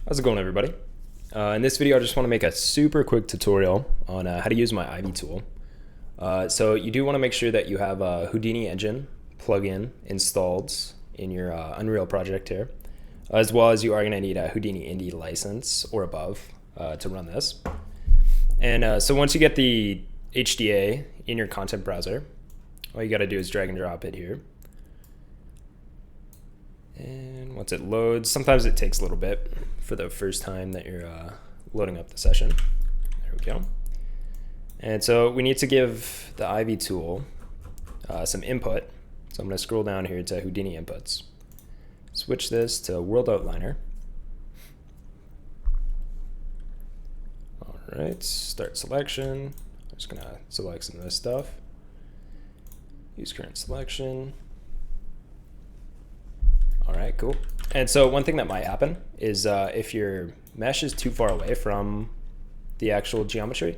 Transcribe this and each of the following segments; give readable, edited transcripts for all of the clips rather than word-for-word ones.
How's it going, everybody? In this video, I just want to make a super quick tutorial on how to use my Ivy tool. So you do want to make sure that you have a Houdini engine plugin installed in your Unreal project here, as well as you are going to need a Houdini Indie license or above to run this. And so once you get the HDA in your content browser, all you got to do is drag and drop it here. And once it loads, sometimes it takes a little bit for the first time that you're loading up the session. There we go. And so we need to give the Ivy tool some input. So I'm going to scroll down here to Houdini inputs. Switch this to World Outliner. All right, start selection. I'm just going to select some of this stuff. Use current selection. All right, cool. And so one thing that might happen is if your mesh is too far away from the actual geometry,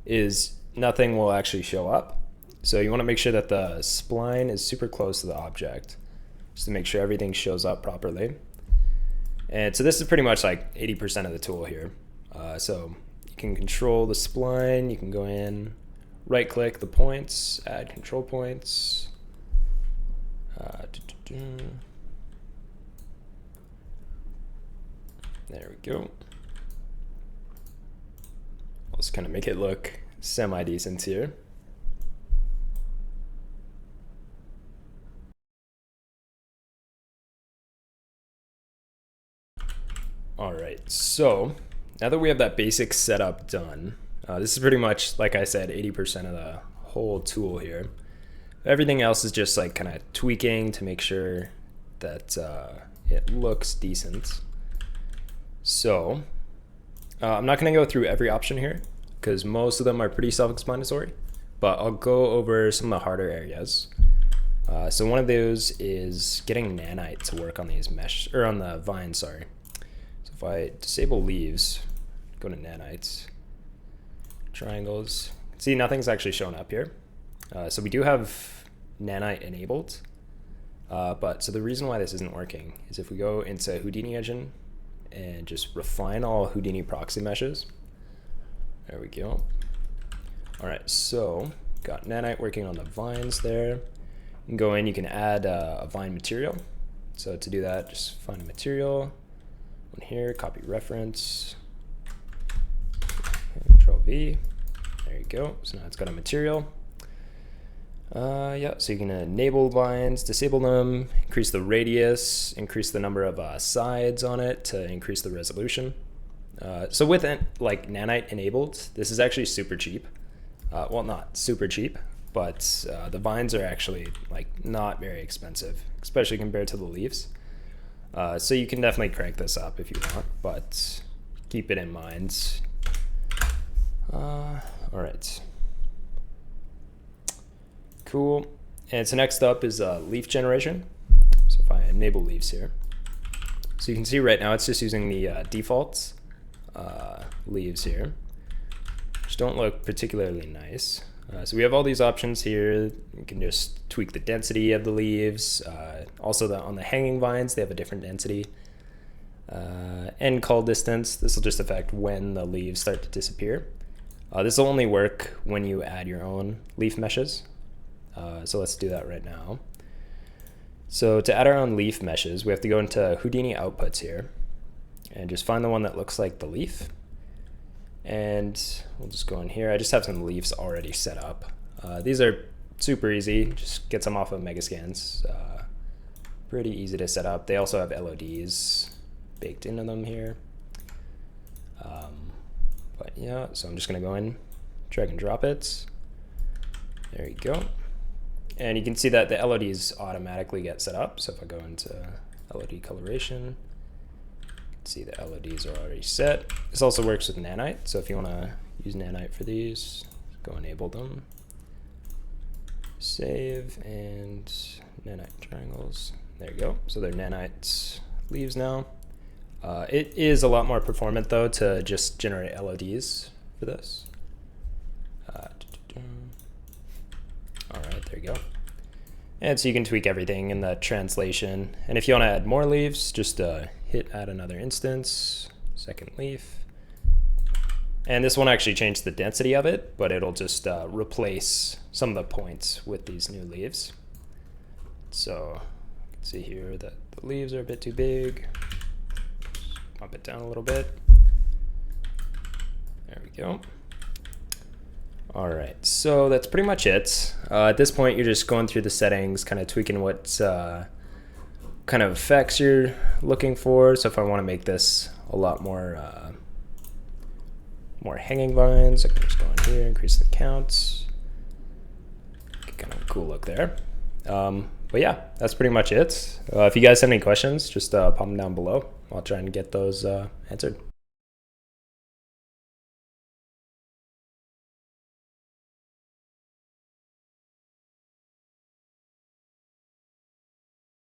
is nothing will actually show up. So you want to make sure that the spline is super close to the object, just to make sure everything shows up properly. And so this is pretty much like 80% of the tool here. So you can control the spline, you can go in, right click the points, add control points. There we go. I'll just kind of make it look semi-decent here. All right, so now that we have that basic setup done, this is pretty much, like I said, 80% of the whole tool here. Everything else is just like kind of tweaking to make sure that it looks decent. So I'm not going to go through every option here because most of them are pretty self-explanatory, but I'll go over some of the harder areas. So one of those is getting nanite to work on these mesh, or on the vines, sorry. So if I disable leaves, go to nanites, triangles, see nothing's actually showing up here. So we do have nanite enabled, but so the reason why this isn't working is if we go into Houdini engine and just refine all Houdini proxy meshes. There we go. All right, so got nanite working on the vines there. You can go in, you can add a vine material. So to do that, just find a material, one here, copy reference, Control V. There you go. So now it's got a material. Yeah, so you can enable vines, disable them, increase the radius, increase the number of sides on it to increase the resolution. So with like nanite enabled, this is actually super cheap. Well, not super cheap, but the vines are actually like not very expensive, especially compared to the leaves. So you can definitely crank this up if you want, but keep it in mind. All right. Cool. And so next up is leaf generation. So if I enable leaves here, so you can see right now it's just using the default leaves here, which don't look particularly nice. So we have all these options here. You can just tweak the density of the leaves. Also on the hanging vines, they have a different density. End call distance, this will just affect when the leaves start to disappear. This will only work when you add your own leaf meshes. So let's do that right now. So to add our own leaf meshes, we have to go into Houdini outputs here and just find the one that looks like the leaf. And we'll just go in here. I just have some leaves already set up. These are super easy, just get some off of Megascans. Pretty easy to set up. They also have LODs baked into them here. But yeah, so I'm just gonna go in, drag and drop it. There you go. And you can see that the LODs automatically get set up. So if I go into LOD coloration, you can see the LODs are already set. This also works with nanite. So if you want to use nanite for these, go enable them. Save and nanite triangles. There you go. So they're nanite leaves now. It is a lot more performant though to just generate LODs for this. All right, there you go. And so you can tweak everything in the translation. And if you want to add more leaves, just hit add another instance, second leaf. And this won't actually change the density of it, but it'll just replace some of the points with these new leaves. So you can see here that the leaves are a bit too big. Just bump it down a little bit. There we go. All right, so that's pretty much it. At this point, you're just going through the settings, kind of tweaking what kind of effects you're looking for. So if I want to make this a lot more hanging vines, I can just go in here, increase the counts. Kind of a cool look there. But yeah, that's pretty much it. If you guys have any questions, just pop them down below. I'll try and get those answered.